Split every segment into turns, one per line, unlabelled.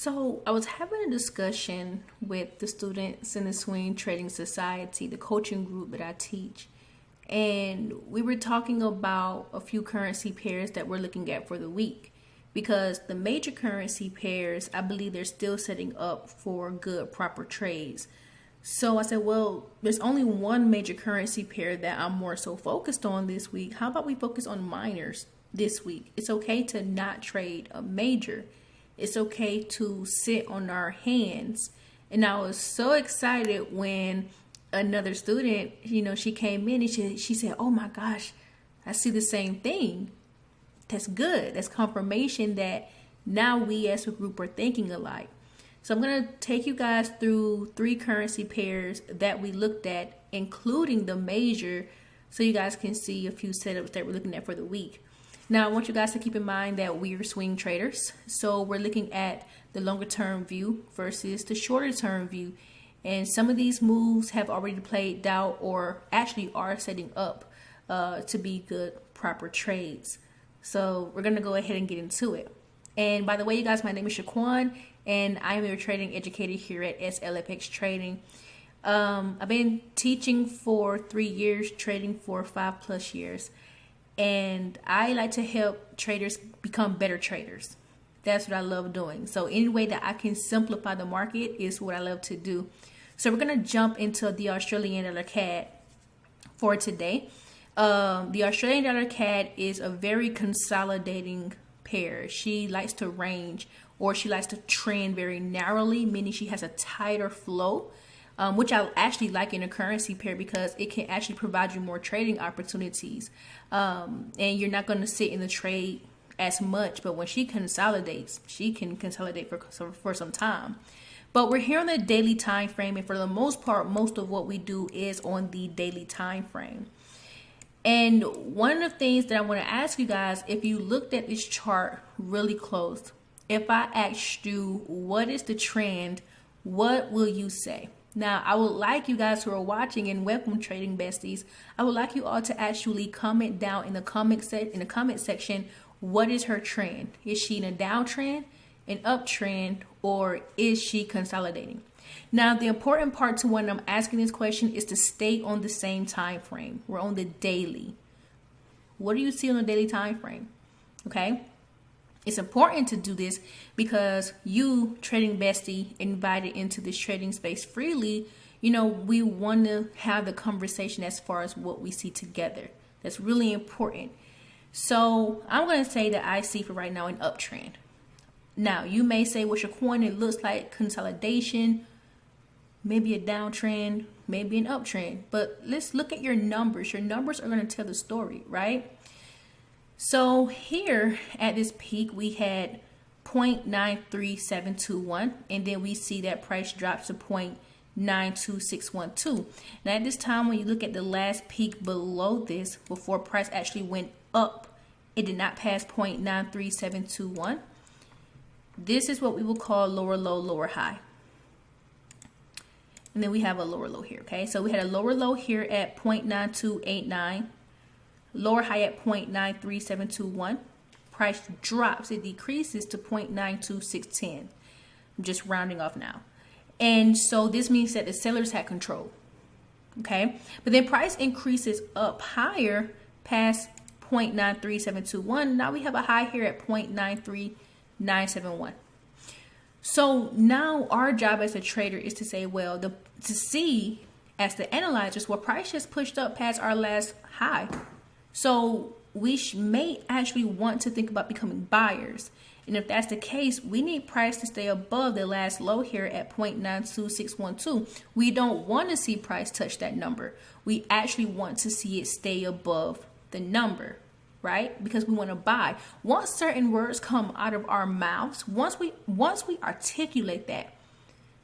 So I was having a discussion with the students in the Swing Trading Society, the coaching group that I teach. And we were talking about a few currency pairs that we're looking at for the week. Because the major currency pairs, I believe they're still setting up for good, proper trades. So I said, well, there's only one major currency pair that I'm more so focused on this week. How about we focus on minors this week? It's okay to not trade a major. It's okay to sit on our hands. And I was so excited when another student, she came in and she said, oh my gosh, I see the same thing. That's good. That's confirmation that now we as a group are thinking alike. So I'm going to take you guys through 3 currency pairs that we looked at, including the major, so you guys can see a few setups that we're looking at for the week. Now, I want you guys to keep in mind that we're swing traders. So we're looking at the longer term view versus the shorter term view. And some of these moves have already played out or actually are setting up to be good, proper trades. So we're going to go ahead and get into it. And by the way, you guys, my name is Shaquan, and I am your trading educator here at SLFX Trading. I've been teaching for 3 years, trading for 5+ years. And I like to help traders become better traders. That's what I love doing. So any way that I can simplify the market is what I love to do. So we're going to jump into the Australian dollar CAD for today. The Australian dollar CAD is a very consolidating pair. She likes to range, or she likes to trend very narrowly, meaning she has a tighter flow. Which I actually like in a currency pair because it can actually provide you more trading opportunities. And you're not going to sit in the trade as much. But when she consolidates, she can consolidate for some time. But we're here on the daily time frame. And for the most part, most of what we do is on the daily time frame. And one of the things that I want to ask you guys, if you looked at this chart really close, if I asked you, what is the trend, what will you say? Now, I would like you guys who are watching, and welcome trading besties, I would like you all to actually comment down in the comment section, what is her trend? Is she in a downtrend, an uptrend, or is she consolidating? Now, the important part to when I'm asking this question is to stay on the same time frame. We're on the daily. What do you see on the daily time frame? Okay. It's important to do this because you, trading bestie, invited into this trading space freely. We want to have the conversation as far as what we see together. That's really important. So I'm going to say that I see for right now an uptrend. Now, you may say, well, Shaquan, it looks like consolidation, maybe a downtrend, maybe an uptrend. But let's look at your numbers. Your numbers are going to tell the story, right? So here at this peak, we had 0.93721, and then we see that price drops to 0.92612. Now at this time, when you look at the last peak below this, before price actually went up, it did not pass 0.93721. This is what we will call lower low, lower high. And then we have a lower low here, okay? So we had a lower low here at 0.9289. Lower high at 0.93721. Price drops, it decreases to 0.92610. I'm just rounding off now. And so this means that the sellers had control. Okay. But then price increases up higher past 0.93721. Now we have a high here at 0.93971. So now our job as a trader is to say, well, to see as the analyzers, well, price just pushed up past our last high. So we may actually want to think about becoming buyers. And if that's the case, we need price to stay above the last low here at 0.92612. We don't want to see price touch that number. We actually want to see it stay above the number, right? Because we want to buy. Once certain words come out of our mouths, once we articulate that,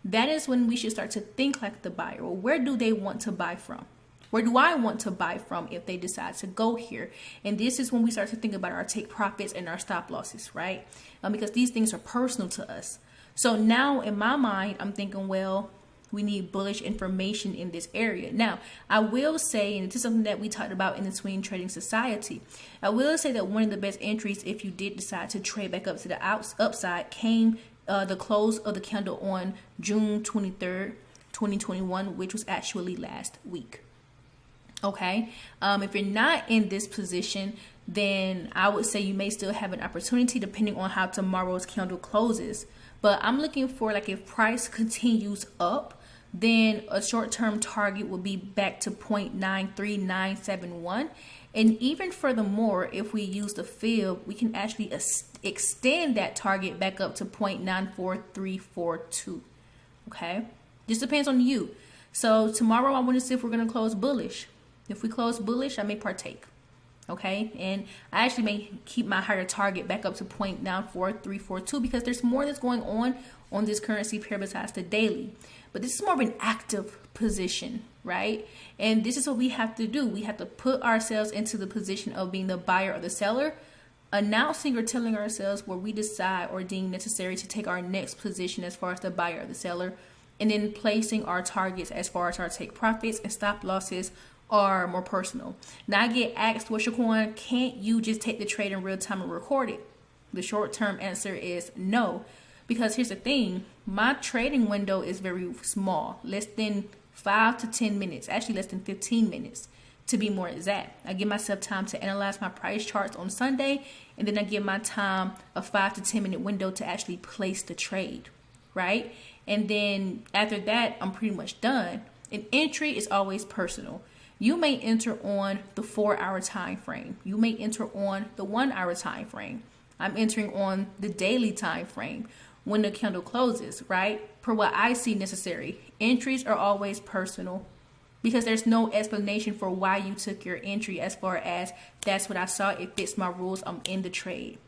that is when we should start to think like the buyer. Well, where do they want to buy from? Where do I want to buy from if they decide to go here? And this is when we start to think about our take profits and our stop losses, right? Because these things are personal to us. So now in my mind, I'm thinking, well, we need bullish information in this area. Now, I will say, and this is something that we talked about in the Swing Trading Society, I will say that one of the best entries, if you did decide to trade back up to the upside, came the close of the candle on June 23rd, 2021, which was actually last week. Okay. If you're not in this position, then I would say you may still have an opportunity depending on how tomorrow's candle closes. But I'm looking for, like, if price continues up, then a short-term target will be back to 0.93971. And even furthermore, if we use the fib, we can actually extend that target back up to 0.94342. Okay. Just depends on you. So tomorrow I want to see if we're going to close bullish. If we close bullish, I may partake. Okay. And I actually may keep my higher target back up to 0.94342 because there's more that's going on this currency pair besides the daily. But this is more of an active position, right? And this is what we have to do. We have to put ourselves into the position of being the buyer or the seller, announcing or telling ourselves where we decide or deem necessary to take our next position as far as the buyer or the seller, and then placing our targets as far as our take profits and stop losses are more personal. Now I get asked, well, Shaquan, can't you just take the trade in real time and record it? The short-term answer is no, because here's the thing. My trading window is very small, less than 5 to 10 minutes, actually less than 15 minutes to be more exact. I give myself time to analyze my price charts on Sunday, and then I give my time a 5 to 10 minute window to actually place the trade, right? And then after that, I'm pretty much done. An entry is always personal. You may enter on the 4-hour time frame. You may enter on the 1-hour time frame. I'm entering on the daily time frame when the candle closes, right? Per what I see necessary. Entries are always personal because there's no explanation for why you took your entry as far as that's what I saw. It fits my rules. I'm in the trade.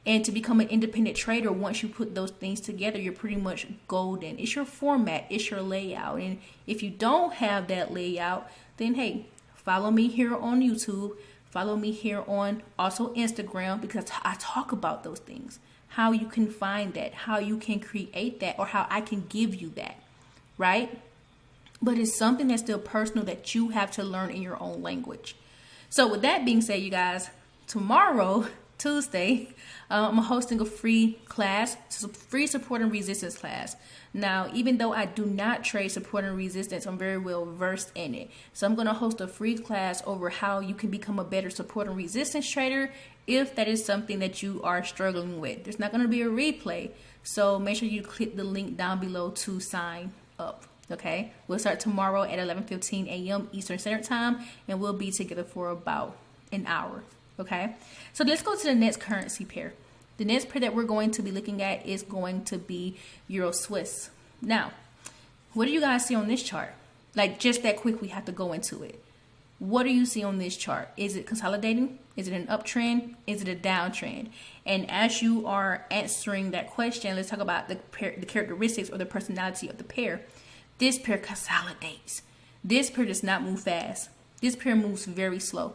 And to become an independent trader, once you put those things together, you're pretty much golden. It's your format. It's your layout. And if you don't have that layout, then hey, follow me here on YouTube. Follow me here on also Instagram, because I talk about those things. How you can find that, how you can create that, or how I can give you that, right? But it's something that's still personal that you have to learn in your own language. So with that being said, you guys, tomorrow, Tuesday, I'm hosting a free class, a free support and resistance class. Now, even though I do not trade support and resistance, I'm very well versed in it. So I'm going to host a free class over how you can become a better support and resistance trader if that is something that you are struggling with. There's not going to be a replay, so make sure you click the link down below to sign up. Okay, we'll start tomorrow at 11:15 a.m. Eastern Standard Time, and we'll be together for about an hour. Okay, so let's go to the next currency pair. The next pair that we're going to be looking at is going to be Euro Swiss. Now, what do you guys see on this chart? Like, just that quick, we have to go into it. What do you see on this chart? Is it consolidating? Is it an uptrend? Is it a downtrend? And as you are answering that question, let's talk about the characteristics or the personality of the pair. This pair consolidates. This pair does not move fast. This pair moves very slow.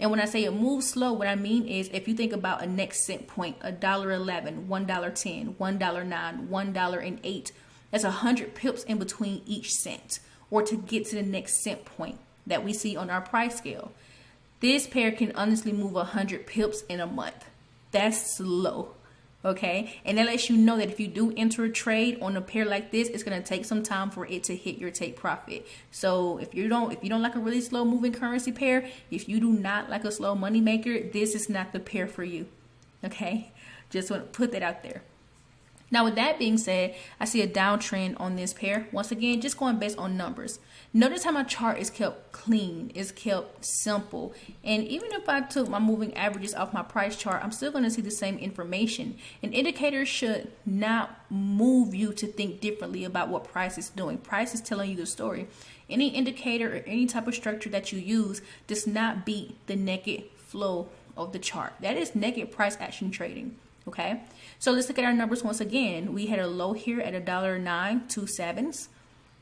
And when I say it moves slow, what I mean is if you think about a next cent point, $1.11, $1.10, $1.09, $1.08, that's 100 pips in between each cent, or to get to the next cent point that we see on our price scale. This pair can honestly move 100 pips in a month. That's slow. Okay, and that lets you know that if you do enter a trade on a pair like this, it's going to take some time for it to hit your take profit. So if you don't like a really slow moving currency pair, if you do not like a slow money maker, this is not the pair for you. Okay, just want to put that out there. Now, with that being said, I see a downtrend on this pair. Once again, just going based on numbers. Notice how my chart is kept clean, is kept simple. And even if I took my moving averages off my price chart, I'm still going to see the same information. An indicator should not move you to think differently about what price is doing. Price is telling you the story. Any indicator or any type of structure that you use does not beat the naked flow of the chart. That is naked price action trading. Okay, so let's look at our numbers once again. We had a low here at $1.927.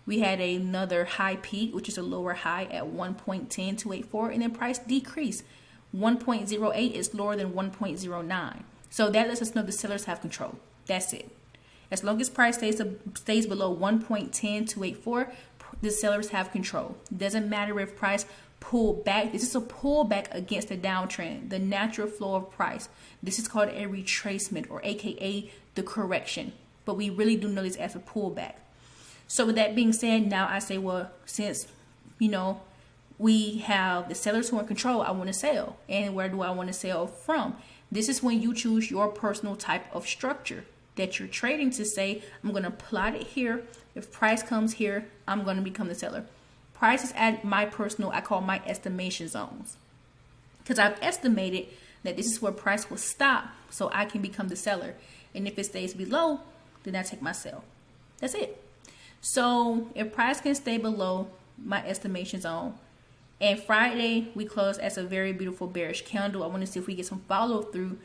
We had another high peak, which is a lower high at 1.10284, and then price decrease. 1.08 is lower than 1.09. So that lets us know the sellers have control. That's it. As long as price stays below 1.10284, the sellers have control. It doesn't matter if price pull back. This is a pullback against the downtrend, the natural flow of price. This is called a retracement, or AKA the correction. but we really do know this as a pullback. So with that being said, now I say, well, since, we have the sellers who are in control, I want to sell. And where do I want to sell from? This is when you choose your personal type of structure that you're trading to say, I'm going to plot it here. If price comes here, I'm going to become the seller. Price is at my personal, I call my estimation zones. Because I've estimated that this is where price will stop so I can become the seller. And if it stays below, then I take my sell. That's it. So if price can stay below my estimation zone, and Friday we closed as a very beautiful bearish candle, I want to see if we get some follow through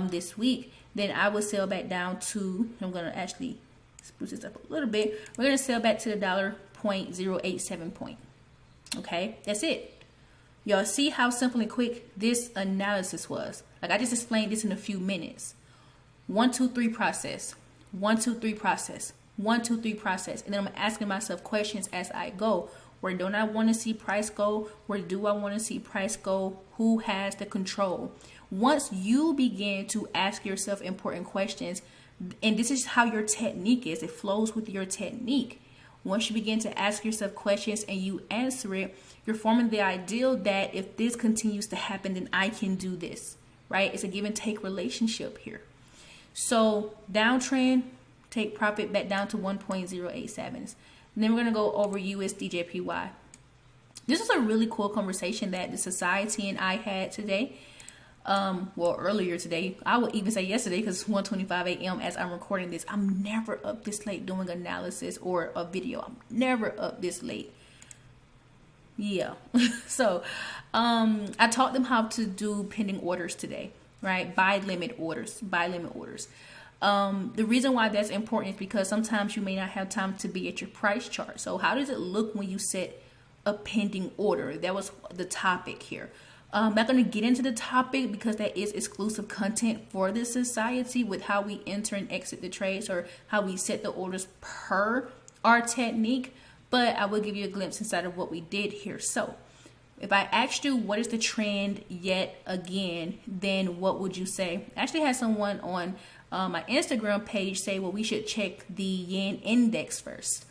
this week, then I will sell back down to, I'm going to actually spruce this up a little bit. We're going to sell back to the $0.087 point. Okay, that's it. Y'all see how simple and quick this analysis was. Like I just explained this in a few minutes. 1, 2, 3 process. 1, 2, 3 process. 1, 2, 3 process. And then I'm asking myself questions as I go. Where don't I want to see price go? Where do I want to see price go? Who has the control? Once you begin to ask yourself important questions, and this is how your technique is, it flows with your technique. Once you begin to ask yourself questions and you answer it, you're forming the ideal that if this continues to happen, then I can do this, right? It's a give and take relationship here. So downtrend, take profit back down to 1.087. And then we're going to go over USDJPY. This is a really cool conversation that the society and I had today. Earlier today. I would even say yesterday because it's 1:25 a.m. as I'm recording this. I'm never up this late doing analysis or a video. I'm never up this late. Yeah. So I taught them how to do pending orders today, right? Buy limit orders. The reason why that's important is because sometimes you may not have time to be at your price chart. So how does it look when you set a pending order? That was the topic here. I'm not going to get into the topic because that is exclusive content for this society with how we enter and exit the trades or how we set the orders per our technique. But I will give you a glimpse inside of what we did here. So if I asked you what is the trend yet again, then what would you say? I actually had someone on my Instagram page say, well, we should check the yen index first.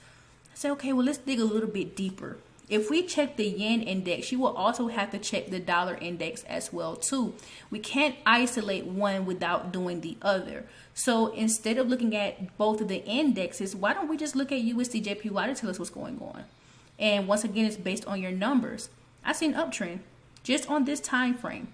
I said, okay, well, let's dig a little bit deeper. If we check the yen index, you will also have to check the dollar index as well too. We can't isolate one without doing the other. So instead of looking at both of the indexes, why don't we just look at USDJPY to tell us what's going on? And once again, it's based on your numbers. I see an uptrend just on this time frame.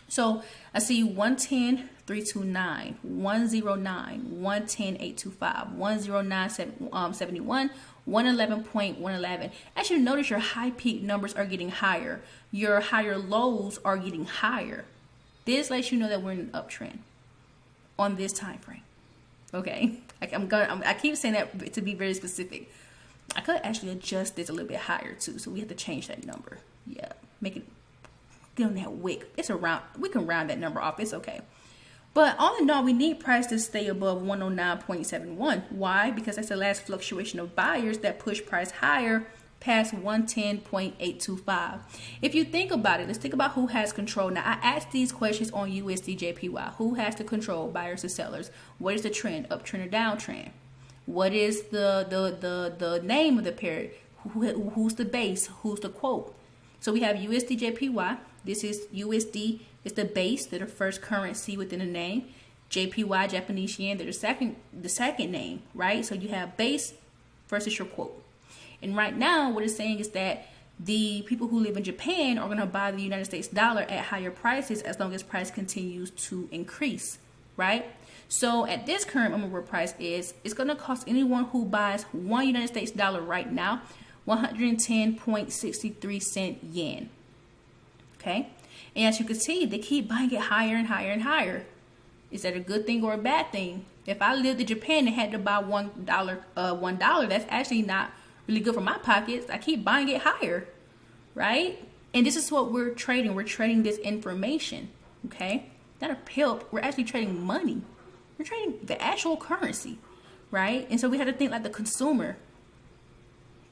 So I see 110.329, 109, 110.825, 109.71, 111.111. As you notice, your high peak numbers are getting higher. Your higher lows are getting higher. This lets you know that we're in an uptrend on this time frame. Okay, I keep saying that to be very specific. I could actually adjust this a little bit higher too, so we have to change that number. Yeah, make it get on that wick. It's around. We can round that number off. It's okay. But all in all, we need price to stay above 109.71. Why? Because that's the last fluctuation of buyers that push price higher past 110.825. If you think about it, let's think about who has control. Now, I asked these questions on USDJPY. Who has the control, buyers or sellers? What is the trend, uptrend or downtrend? What is the name of the pair? Who's the base? Who's the quote? So we have USDJPY. This is USD. It's the base. They're the first currency within the name. JPY, Japanese yen. They're the second name, right? So you have base versus your quote. And right now, what it's saying is that the people who live in Japan are going to buy the United States dollar at higher prices as long as price continues to increase, right? So at this current moment where price is, it's going to cost anyone who buys one United States dollar right now 110.63 cent yen. Okay, and as you can see, they keep buying it higher and higher and higher. Is that a good thing or a bad thing? If I lived in Japan and had to buy $1, that's actually not really good for my pockets. I keep buying it higher, right? And this is what we're trading. We're trading this information, okay? Not a pimp. We're actually trading money. We're trading the actual currency, right? And so we have to think like the consumer,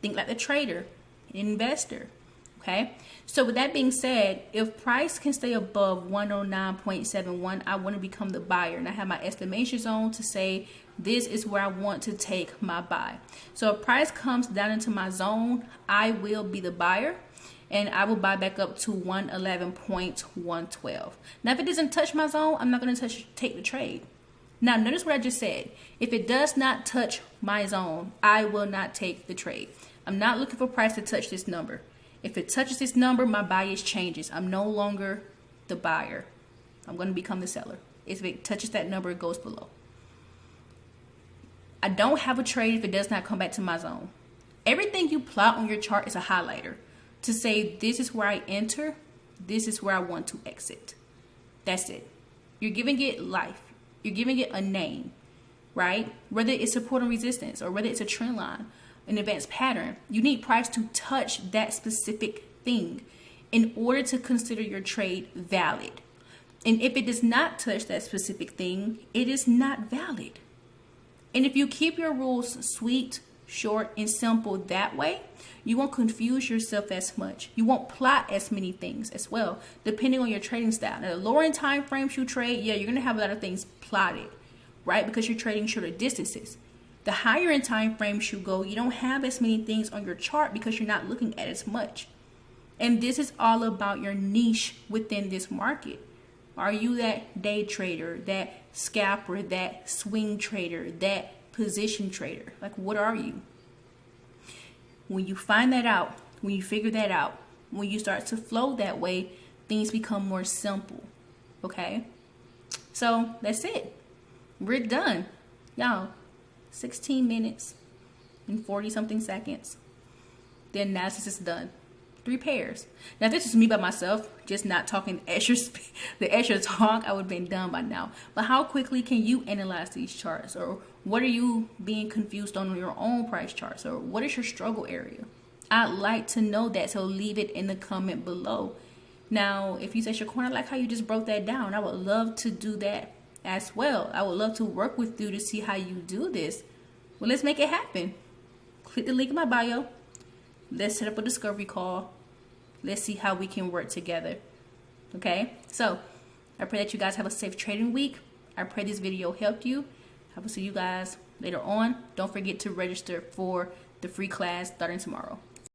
think like the trader, investor, Okay, so with that being said, if price can stay above 109.71, I want to become the buyer, and I have my estimation zone to say this is where I want to take my buy. So if price comes down into my zone, I will be the buyer, and I will buy back up to 111.112. Now, if it doesn't touch my zone, I'm not going to take the trade. Now, notice what I just said. If it does not touch my zone, I will not take the trade. I'm not looking for price to touch this number. If it touches this number, my bias changes. I'm no longer the buyer. I'm going to become the seller. If it touches that number, it goes below. I don't have a trade if it does not come back to my zone. Everything you plot on your chart is a highlighter to say this is where I enter, this is where I want to exit. That's it. You're giving it life. You're giving it a name, right? Whether it's support and resistance or whether it's a trend line, an advanced pattern, you need price to touch that specific thing in order to consider your trade valid. And if it does not touch that specific thing, it is not valid. And if you keep your rules sweet, short, and simple that way, you won't confuse yourself as much. You won't plot as many things as well, depending on your trading style. Now, the lower in time frames you trade, yeah, you're going to have a lot of things plotted, right? Because you're trading shorter distances. The higher in time frames you go, you don't have as many things on your chart because you're not looking at as much. And this is all about your niche within this market. Are you that day trader, that scalper, that swing trader, that position trader? Like, what are you? When you find that out, when you figure that out, when you start to flow that way, things become more simple. Okay? So that's it. We're done. Y'all, 16 minutes and 40 something seconds. The analysis is done. 3 pairs. Now, this is me by myself, just not talking the extra talk. I would have been done by now. But how quickly can you analyze these charts? Or what are you being confused on your own price charts? Or what is your struggle area? I'd like to know that, so leave it in the comment below. Now, if you say, Shaquan, I like how you just broke that down. I would love to do that as well. I would love to work with you to see how you do this. Well, let's make it happen. Click the link in my bio. Let's set up a discovery call. Let's see how we can work together. Okay? So, I pray that you guys have a safe trading week. I pray this video helped you. I will see you guys later on. Don't forget to register for the free class starting tomorrow.